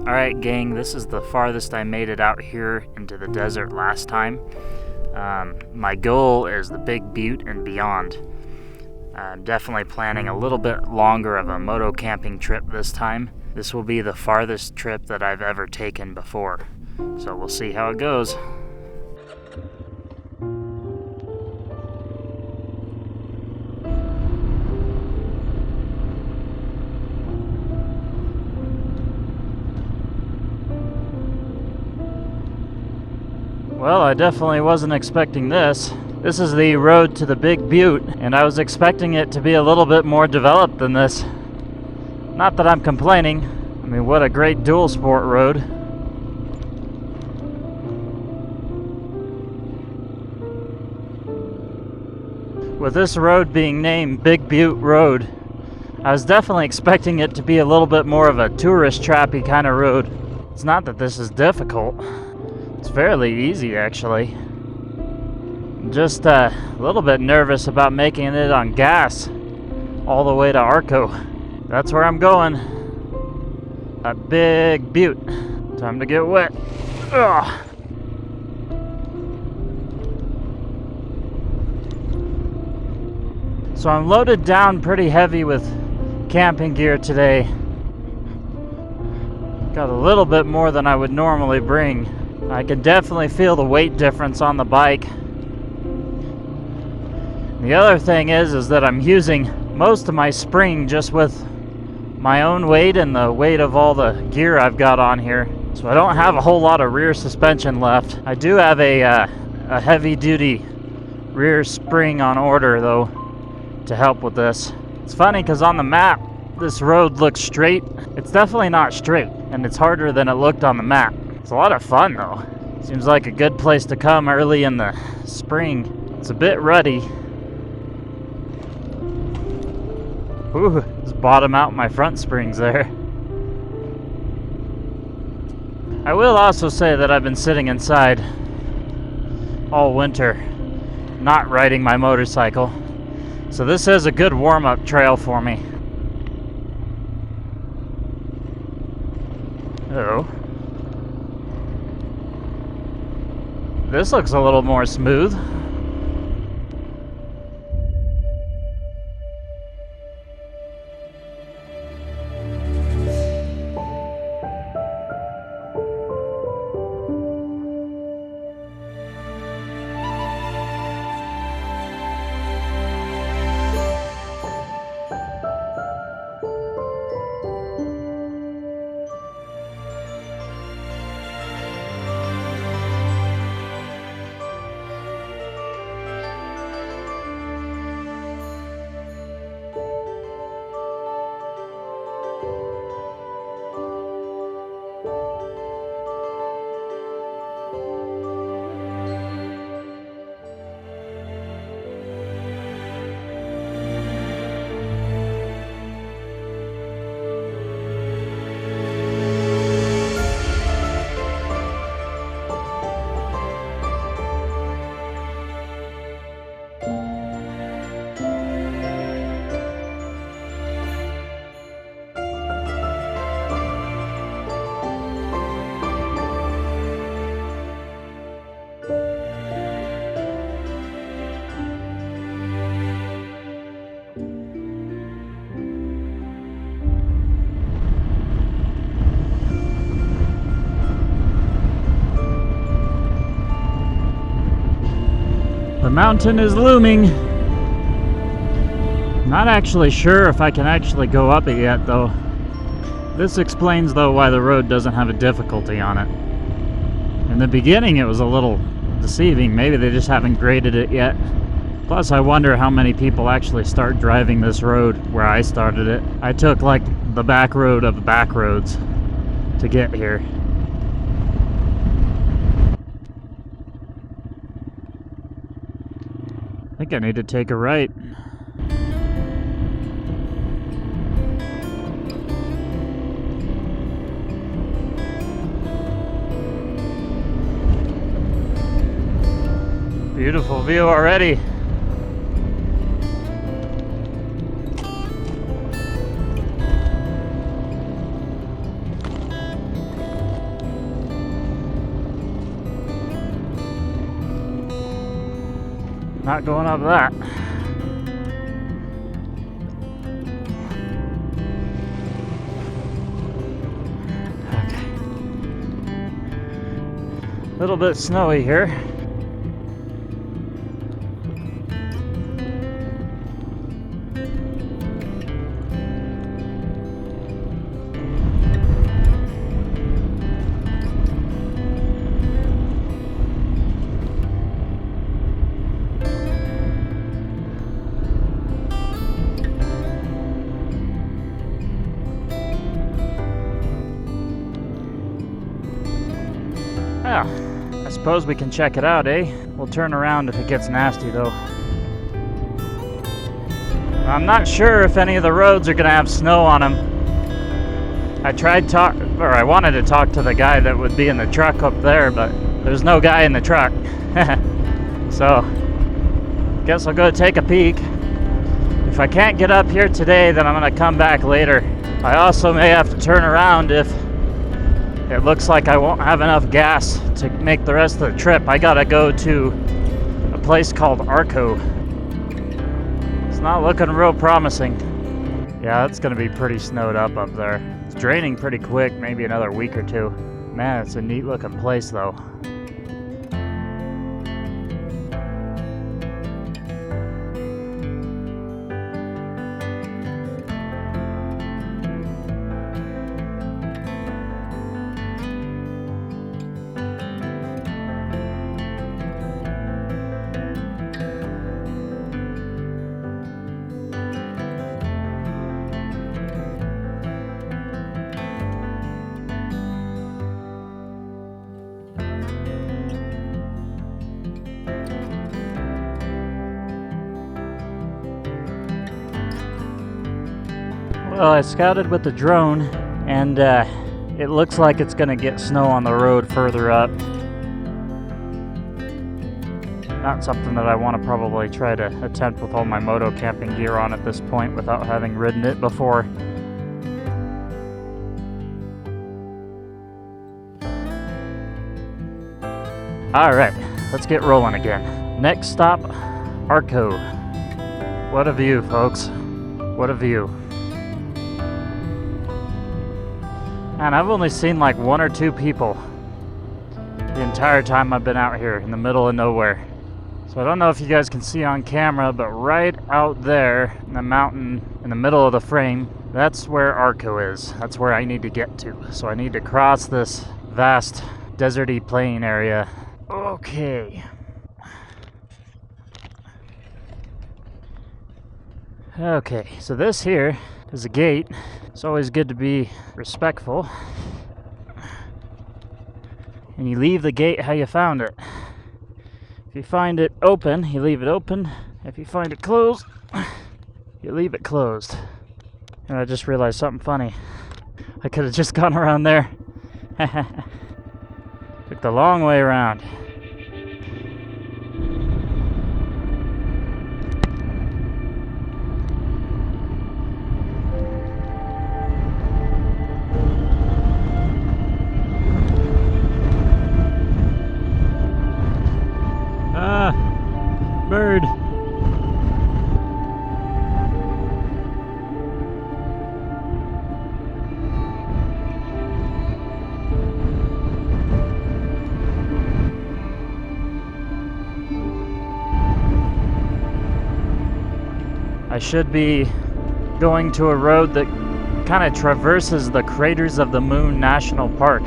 Alright gang, this is the farthest I made it out here into the desert last time. My goal is the Big Butte and beyond. I'm definitely planning a little bit longer of a MotoCamping trip this time. This will be the farthest trip that I've ever taken before, so we'll see how it goes. Well, I definitely wasn't expecting this. This is the road to the Big Butte, and I was expecting it to be a little bit more developed than this. Not that I'm complaining. I mean, what a great DualSport road. With this road being named Big Butte Road, I was definitely expecting it to be a little bit more of a tourist trappy kind of road. It's not that this is difficult. It's fairly easy, actually. I'm just a little bit nervous about making it on gas all the way to Arco. That's where I'm going. A Big Butte. Time to get wet. Ugh. So I'm loaded down pretty heavy with camping gear today. Got a little bit more than I would normally bring. I can definitely feel the weight difference on the bike. The other thing is that I'm using most of my spring just with my own weight and the weight of all the gear I've got on here. So I don't have a whole lot of rear suspension left. I do have a heavy-duty rear spring on order though to help with this. It's funny because on the map this road looks straight. It's definitely not straight, and it's harder than it looked on the map. It's a lot of fun though. Seems like a good place to come early in the spring. It's a bit ruddy. Ooh, just bottom out my front springs there. I will also say that I've been sitting inside all winter, not riding my motorcycle. So this is a good warm-up trail for me. Uh-oh. This looks a little more smooth. The mountain is looming. Not actually sure if I can actually go up it yet though. This explains though why the road doesn't have a difficulty on it. In the beginning it was a little deceiving. Maybe they just haven't graded it yet. Plus I wonder how many people actually start driving this road where I started it. I took like the back road of the back roads to get here. I think I need to take a right. Beautiful view already. Not going up that. Okay. A little bit snowy here. Yeah, I suppose we can check it out, eh? We'll turn around if it gets nasty, though. I'm not sure if any of the roads are gonna have snow on them. I wanted to talk to the guy that would be in the truck up there, but there's no guy in the truck. So, guess I'll go take a peek. If I can't get up here today, then I'm gonna come back later. I also may have to turn around if it looks like I won't have enough gas to make the rest of the trip. I gotta go to a place called Arco. It's not looking real promising. Yeah, it's gonna be pretty snowed up there. It's draining pretty quick, maybe another week or two. Man, it's a neat looking place though. Well, I scouted with the drone, and it looks like it's going to get snow on the road further up. Not something that I want to probably try to attempt with all my MotoCamping gear on at this point without having ridden it before. Alright, let's get rolling again. Next stop, Arco. What a view, folks. What a view. And I've only seen like 1 or 2 people the entire time I've been out here in the middle of nowhere. So I don't know if you guys can see on camera, but right out there in the mountain in the middle of the frame, that's where Arco is. That's where I need to get to. So I need to cross this vast deserty plain area. Okay. Okay, so this here is a gate. It's always good to be respectful. And you leave the gate how you found it. If you find it open, you leave it open. If you find it closed, you leave it closed. And I just realized something funny. I could have just gone around there. Took the long way around. Bird. I should be going to a road that kind of traverses the Craters of the Moon National Park.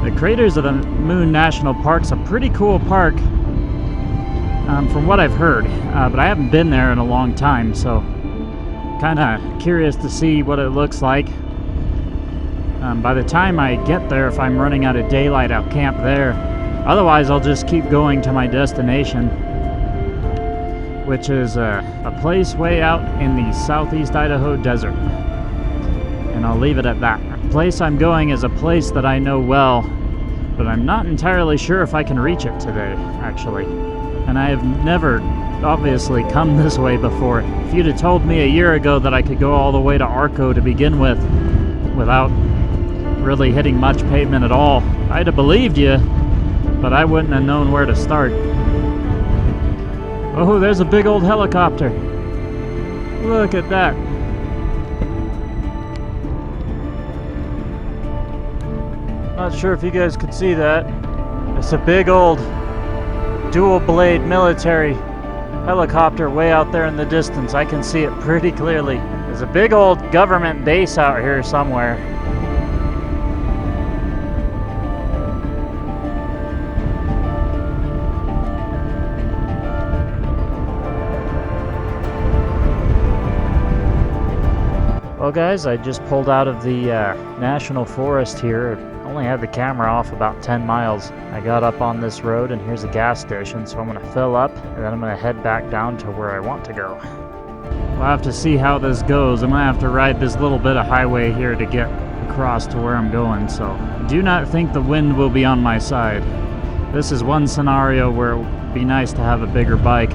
The Craters of the Moon National Park's a pretty cool park. From what I've heard, but I haven't been there in a long time, so kind of curious to see what it looks like. By the time I get there, if I'm running out of daylight, I'll camp there. Otherwise, I'll just keep going to my destination, which is a place way out in the southeast Idaho Desert. And I'll leave it at that. The place I'm going is a place that I know well, but I'm not entirely sure if I can reach it today, actually. And I have never, obviously, come this way before. If you'd have told me a year ago that I could go all the way to Arco to begin with, without really hitting much pavement at all, I'd have believed you, but I wouldn't have known where to start. Oh, there's a big old helicopter. Look at that. Not sure if you guys could see that. It's a big old dual blade military helicopter way out there in the distance. I can see it pretty clearly. There's a big old government base out here somewhere. Well guys, I just pulled out of the national forest here. I only had the camera off about 10 miles. I got up on this road and here's a gas station, so I'm going to fill up and then I'm going to head back down to where I want to go. We'll have to see how this goes. I'm going to have to ride this little bit of highway here to get across to where I'm going, so do not think the wind will be on my side. This is one scenario where it would be nice to have a bigger bike.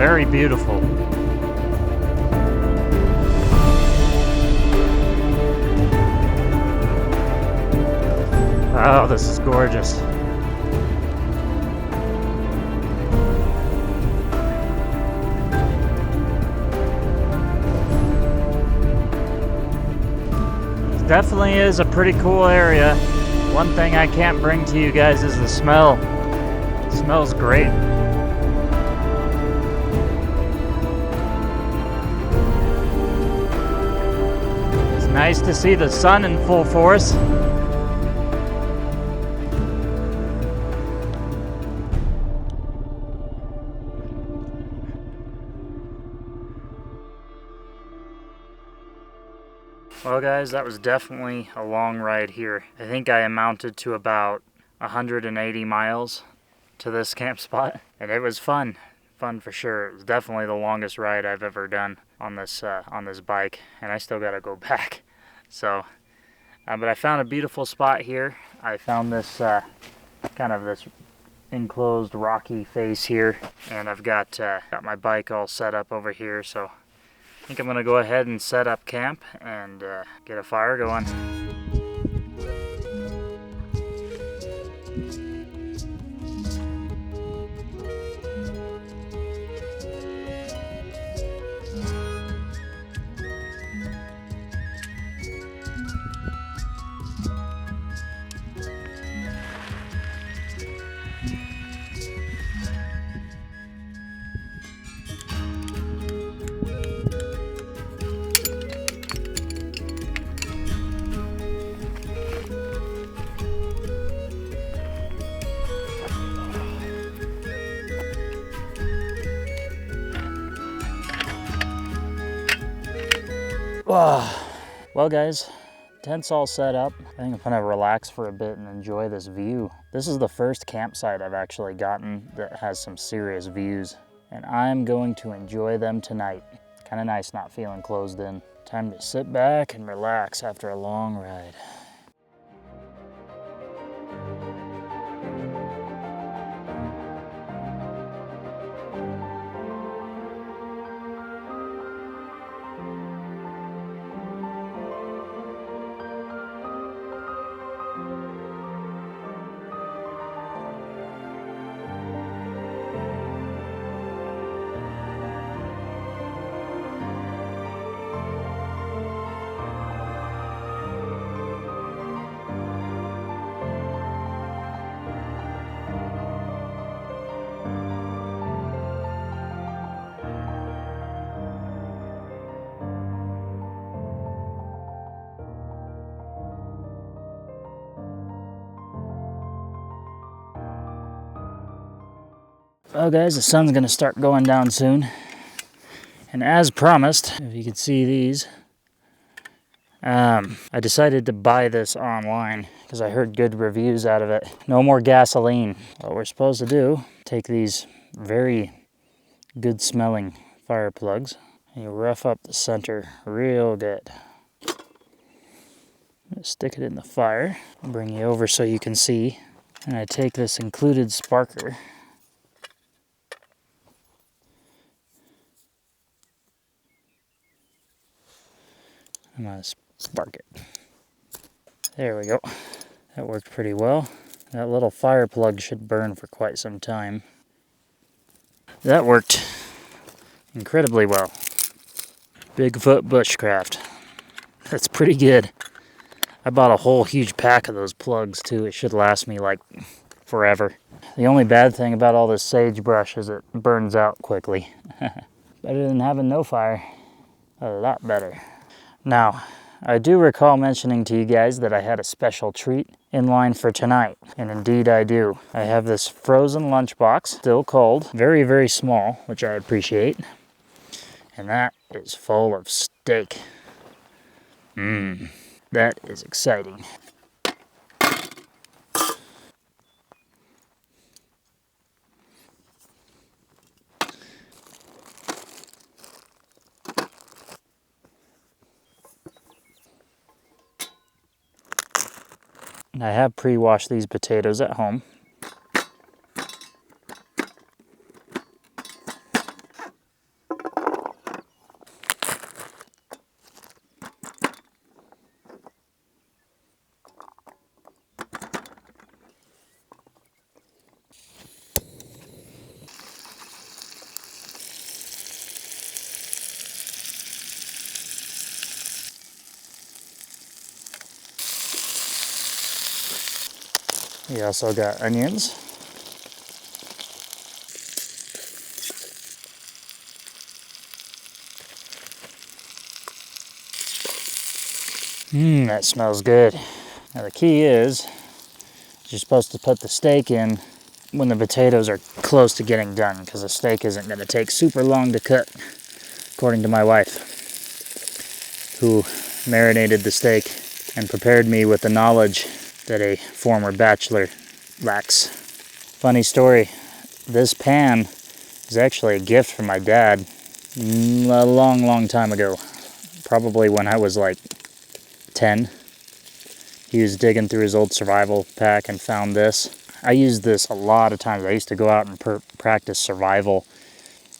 Very beautiful. Oh, this is gorgeous. It definitely is a pretty cool area. One thing I can't bring to you guys is the smell. It smells great. Nice to see the sun in full force. Well guys, that was definitely a long ride here. I think I amounted to about 180 miles to this camp spot, and it was fun. Fun for sure. It was definitely the longest ride I've ever done on this bike, and I still gotta go back. So, but I found a beautiful spot here. I found this kind of this enclosed rocky face here, and I've got my bike all set up over here. So I think I'm gonna go ahead and set up camp and get a fire going. Well guys, tent's all set up. I think I'm gonna relax for a bit and enjoy this view. This is the first campsite I've actually gotten that has some serious views, and I'm going to enjoy them tonight. Kind of nice not feeling closed in. Time to sit back and relax after a long ride. Well guys, the sun's gonna start going down soon. And as promised, if you can see these, I decided to buy this online because I heard good reviews out of it. No more gasoline. What we're supposed to do, take these very good smelling fire plugs and you rough up the center real good. Stick it in the fire. I'll bring you over so you can see. And I take this included sparker. I'm gonna spark it. There we go. That worked pretty well. That little fire plug should burn for quite some time. That worked incredibly well. Bigfoot bushcraft. That's pretty good. I bought a whole huge pack of those plugs too. It should last me like forever. The only bad thing about all this sagebrush is it burns out quickly. Better than having no fire. A lot better. Now, I do recall mentioning to you guys that I had a special treat in line for tonight, and indeed I do. I have this frozen lunchbox, still cold, very, very small, which I appreciate, and that is full of steak. That is exciting. I have pre-washed these potatoes at home. We also got onions. That smells good. Now the key is, you're supposed to put the steak in when the potatoes are close to getting done, because the steak isn't going to take super long to cut, according to my wife, who marinated the steak and prepared me with the knowledge that a former bachelor lacks. Funny story, this pan is actually a gift from my dad a long, long time ago. Probably when I was like 10. He was digging through his old survival pack and found this. I used this a lot of times. I used to go out and practice survival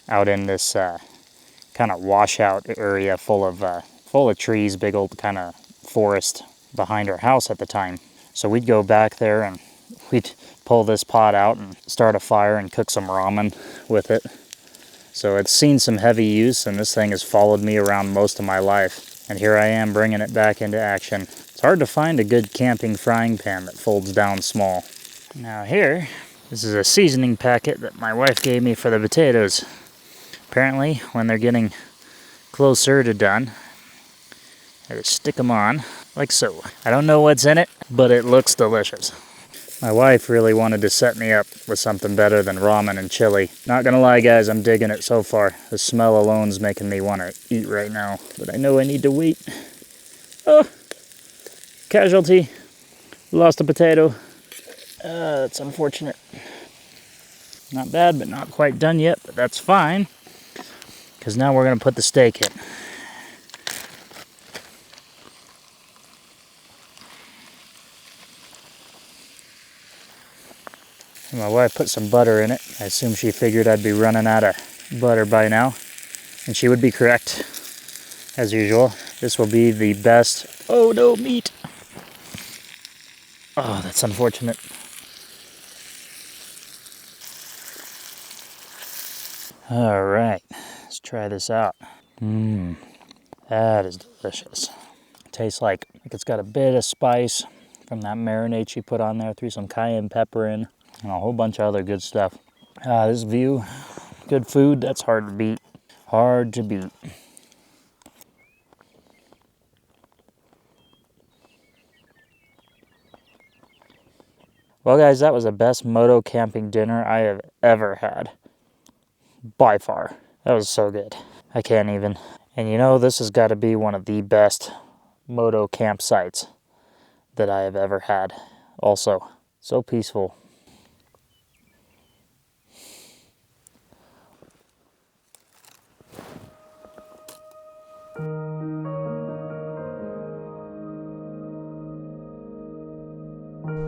out in this kind of washout area full of trees, big old kind of forest behind our house at the time. So we'd go back there and we'd pull this pot out and start a fire and cook some ramen with it. So it's seen some heavy use, and this thing has followed me around most of my life. And here I am bringing it back into action. It's hard to find a good camping frying pan that folds down small. Now here, this is a seasoning packet that my wife gave me for the potatoes. Apparently, when they're getting closer to done, I just stick them on like so. I don't know what's in it, but it looks delicious. My wife really wanted to set me up with something better than ramen and chili. Not gonna lie guys, I'm digging it so far. The smell alone's making me want to eat right now, but I know I need to wait. Oh, casualty. Lost a potato. That's unfortunate. Not bad, but not quite done yet, but that's fine. because now we're going to put the steak in. My wife put some butter in it. I assume she figured I'd be running out of butter by now, and she would be correct, as usual. This will be the best. Oh no, meat! Oh, that's unfortunate. All right, let's try this out. That is delicious. It tastes like it's got a bit of spice from that marinade she put on there. Threw some cayenne pepper in and a whole bunch of other good stuff. This view, good food, that's hard to beat. Hard to beat. Well guys, that was the best moto camping dinner I have ever had. By far. That was so good. I can't even. And you know, this has got to be one of the best moto campsites that I have ever had. Also, so peaceful.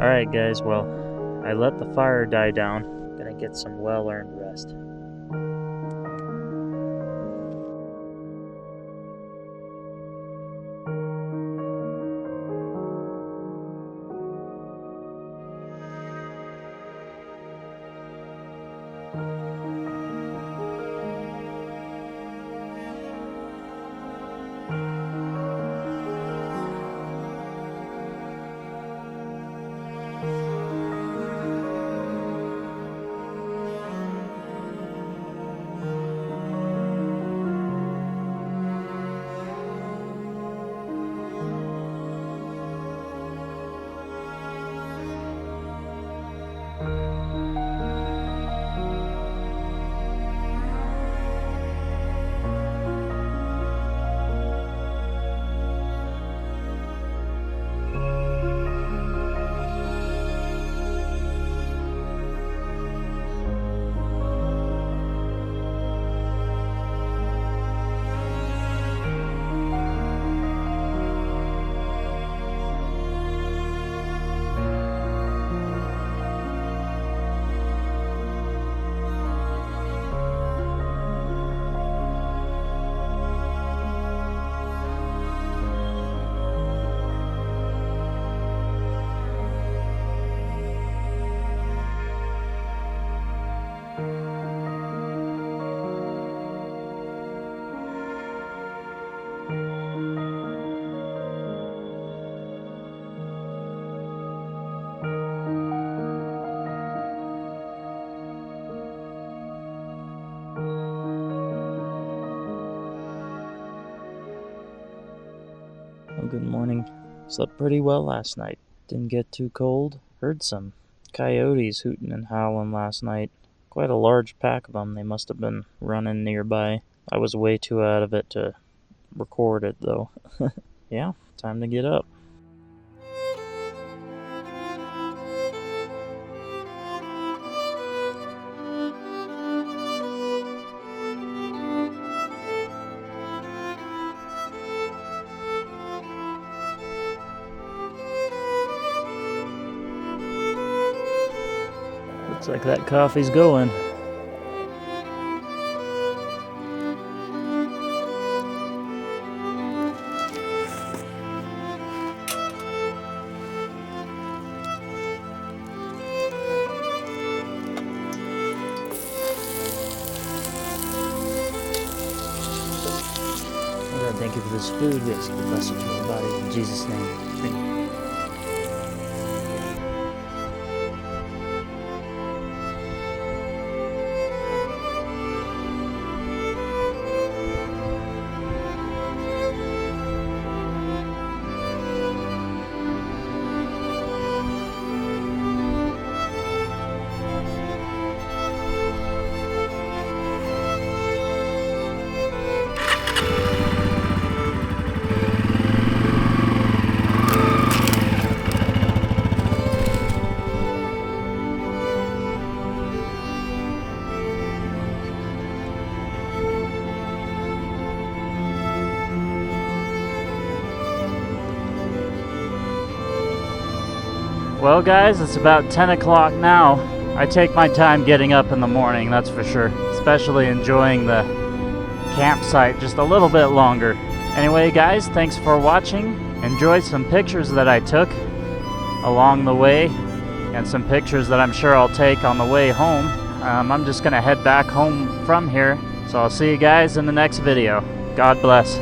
Alright guys, well, I let the fire die down. Gonna get some well-earned rest. Well, good morning. Slept pretty well last night. Didn't get too cold. Heard some coyotes hooting and howling last night. Quite a large pack of them. They must have been running nearby. I was way too out of it to record it though. Yeah, time to get up. Looks like that coffee's going. Lord, thank you for this food. We ask you to bless it to our bodies in Jesus' name. Amen. Well guys, it's about 10 o'clock now. I take my time getting up in the morning, that's for sure. Especially enjoying the campsite just a little bit longer. Anyway guys, thanks for watching. Enjoy some pictures that I took along the way, and some pictures that I'm sure I'll take on the way home. I'm just gonna head back home from here, so I'll see you guys in the next video. God bless.